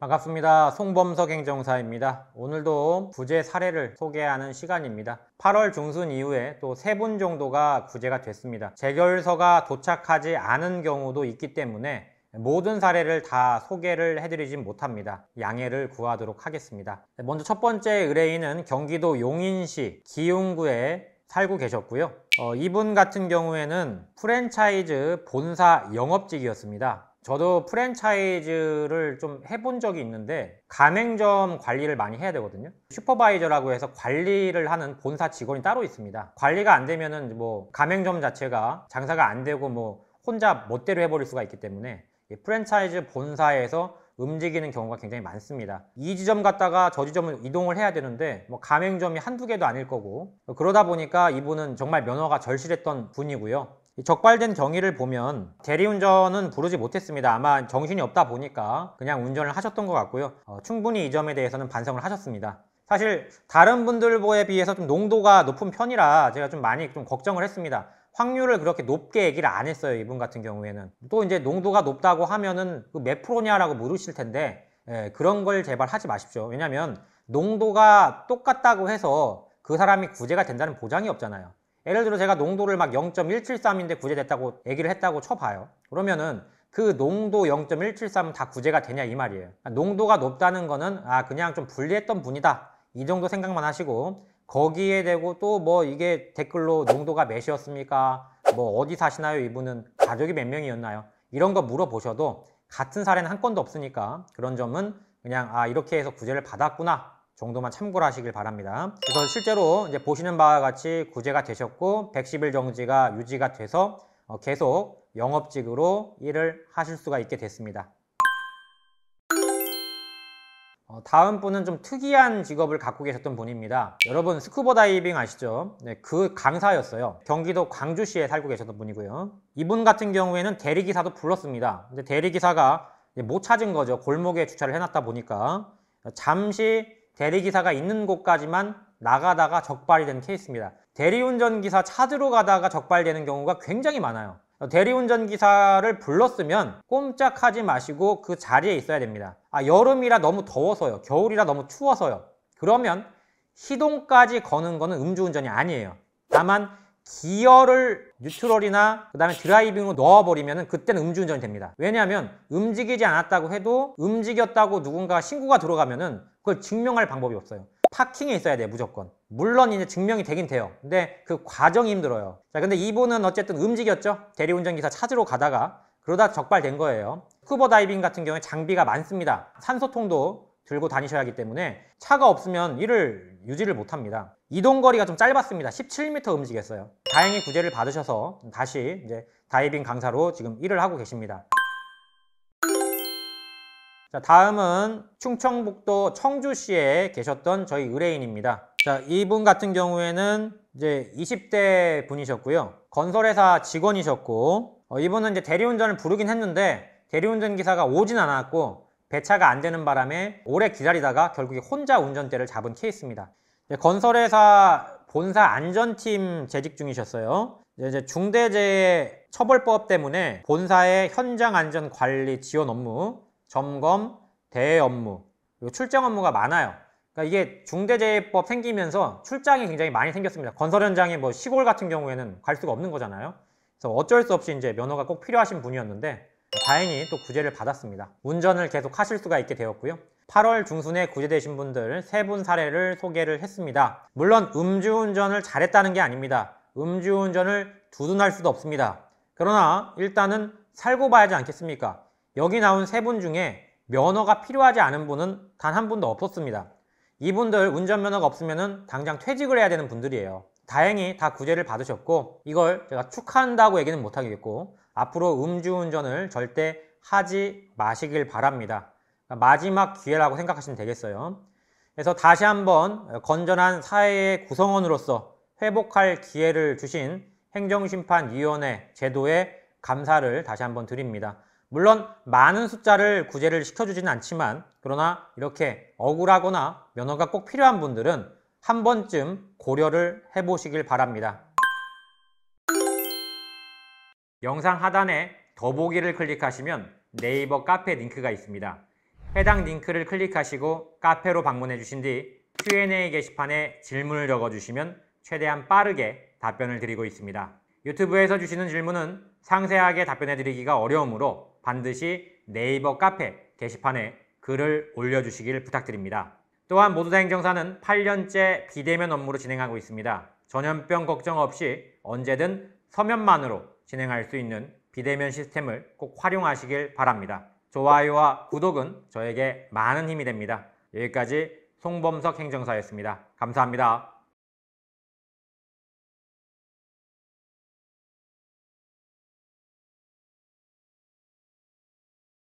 반갑습니다. 송범석 행정사입니다. 오늘도 구제 사례를 소개하는 시간입니다. 8월 중순 이후에 또 3분 정도가 구제가 됐습니다. 재결서가 도착하지 않은 경우도 있기 때문에 모든 사례를 다 소개를 해드리진 못합니다. 양해를 구하도록 하겠습니다. 먼저 첫 번째 의뢰인은 경기도 용인시 기흥구에 살고 계셨고요. 이분 같은 경우에는 프랜차이즈 본사 영업직이었습니다. 저도 프랜차이즈를 좀 해본 적이 있는데 가맹점 관리를 많이 해야 되거든요. 슈퍼바이저라고 해서 관리를 하는 본사 직원이 따로 있습니다. 관리가 안 되면은 뭐 가맹점 자체가 장사가 안 되고 뭐 혼자 멋대로 해버릴 수가 있기 때문에 프랜차이즈 본사에서 움직이는 경우가 굉장히 많습니다. 이 지점 갔다가 저 지점을 이동을 해야 되는데 뭐 가맹점이 한두 개도 아닐 거고, 그러다 보니까 이분은 정말 면허가 절실했던 분이고요. 적발된 경위를 보면 대리운전은 부르지 못했습니다. 아마 정신이 없다 보니까 그냥 운전을 하셨던 것 같고요. 충분히 이 점에 대해서는 반성을 하셨습니다. 사실 다른 분들에 비해서 좀 농도가 높은 편이라 제가 좀 많이 걱정을 했습니다. 확률을 그렇게 높게 얘기를 안 했어요. 이분 같은 경우에는 또 이제 농도가 높다고 하면은 그 몇 프로냐라고 물으실 텐데, 그런 걸 제발 하지 마십시오. 왜냐면 농도가 똑같다고 해서 그 사람이 구제가 된다는 보장이 없잖아요. 예를 들어 제가 농도를 막 0.173인데 구제됐다고 얘기를 했다고 쳐봐요. 그러면은 그 농도 0.173은 다 구제가 되냐 이 말이에요. 농도가 높다는 거는 그냥 좀 불리했던 분이다, 이 정도 생각만 하시고, 거기에 대고 또 뭐 이게 댓글로 농도가 몇이었습니까? 뭐 어디 사시나요? 이분은 가족이 몇 명이었나요? 이런 거 물어보셔도 같은 사례는 한 건도 없으니까 그런 점은 그냥 이렇게 해서 구제를 받았구나 정도만 참고를 하시길 바랍니다. 그래서 실제로 이제 보시는 바와 같이 구제가 되셨고 110일 정지가 유지가 돼서 계속 영업직으로 일을 하실 수가 있게 됐습니다. 다음 분은 좀 특이한 직업을 갖고 계셨던 분입니다. 여러분 스쿠버 다이빙 아시죠? 네, 그 강사였어요. 경기도 광주시에 살고 계셨던 분이고요. 이분 같은 경우에는 대리기사도 불렀습니다. 근데 대리기사가 못 찾은 거죠. 골목에 주차를 해놨다 보니까 잠시 대리기사가 있는 곳까지만 나가다가 적발이 된 케이스입니다. 대리운전기사 찾으러 가다가 적발되는 경우가 굉장히 많아요. 대리운전기사를 불렀으면 꼼짝하지 마시고 그 자리에 있어야 됩니다. 여름이라 너무 더워서요, 겨울이라 너무 추워서요, 그러면 시동까지 거는 거는 음주운전이 아니에요. 다만 기어를 뉴트럴이나 그 다음에 드라이빙으로 넣어버리면 그때는 음주운전이 됩니다. 왜냐하면 움직이지 않았다고 해도 움직였다고 누군가 신고가 들어가면은 그걸 증명할 방법이 없어요. 파킹에 있어야 돼요, 무조건. 물론 이제 증명이 되긴 돼요. 근데 그 과정이 힘들어요. 자, 근데 이분은 어쨌든 움직였죠. 대리운전기사 찾으러 가다가 그러다 적발된 거예요. 스쿠버 다이빙 같은 경우에 장비가 많습니다. 산소통도 들고 다니셔야 하기 때문에 차가 없으면 일을 유지를 못합니다. 이동거리가 좀 짧았습니다. 17m 움직였어요. 다행히 구제를 받으셔서 다시 이제 다이빙 강사로 지금 일을 하고 계십니다. 자, 다음은 충청북도 청주시에 계셨던 저희 의뢰인입니다. 자, 이분 같은 경우에는 이제 20대 분이셨고요. 건설회사 직원이셨고, 이분은 이제 대리운전을 부르긴 했는데 대리운전 기사가 오진 않았고 배차가 안 되는 바람에 오래 기다리다가 결국에 혼자 운전대를 잡은 케이스입니다. 건설회사 본사 안전팀 재직 중이셨어요. 이제 중대재해 처벌법 때문에 본사의 현장 안전 관리 지원 업무, 점검, 대회 업무, 그리고 출장 업무가 많아요. 그러니까 이게 중대재해법 생기면서 출장이 굉장히 많이 생겼습니다. 건설 현장에 뭐 시골 같은 경우에는 갈 수가 없는 거잖아요. 그래서 어쩔 수 없이 이제 면허가 꼭 필요하신 분이었는데 다행히 또 구제를 받았습니다. 운전을 계속 하실 수가 있게 되었고요. 8월 중순에 구제되신 분들 3분 사례를 소개를 했습니다. 물론 음주운전을 잘했다는 게 아닙니다. 음주운전을 두둔할 수도 없습니다. 그러나 일단은 살고 봐야지 않겠습니까? 여기 나온 3분 중에 면허가 필요하지 않은 분은 단 한 분도 없었습니다. 이분들 운전면허가 없으면 당장 퇴직을 해야 되는 분들이에요. 다행히 다 구제를 받으셨고 이걸 제가 축하한다고 얘기는 못하겠고 앞으로 음주운전을 절대 하지 마시길 바랍니다. 마지막 기회라고 생각하시면 되겠어요. 그래서 다시 한번 건전한 사회의 구성원으로서 회복할 기회를 주신 행정심판위원회 제도에 감사를 다시 한번 드립니다. 물론 많은 숫자를 구제를 시켜주지는 않지만 그러나 이렇게 억울하거나 면허가 꼭 필요한 분들은 한 번쯤 고려를 해보시길 바랍니다. 영상 하단에 더보기를 클릭하시면 네이버 카페 링크가 있습니다. 해당 링크를 클릭하시고 카페로 방문해 주신 뒤 Q&A 게시판에 질문을 적어주시면 최대한 빠르게 답변을 드리고 있습니다. 유튜브에서 주시는 질문은 상세하게 답변해 드리기가 어려우므로 반드시 네이버 카페 게시판에 글을 올려주시길 부탁드립니다. 또한 모두다 행정사는 8년째 비대면 업무를 진행하고 있습니다. 전염병 걱정 없이 언제든 서면만으로 진행할 수 있는 비대면 시스템을 꼭 활용하시길 바랍니다. 좋아요와 구독은 저에게 많은 힘이 됩니다. 여기까지 송범석 행정사였습니다. 감사합니다.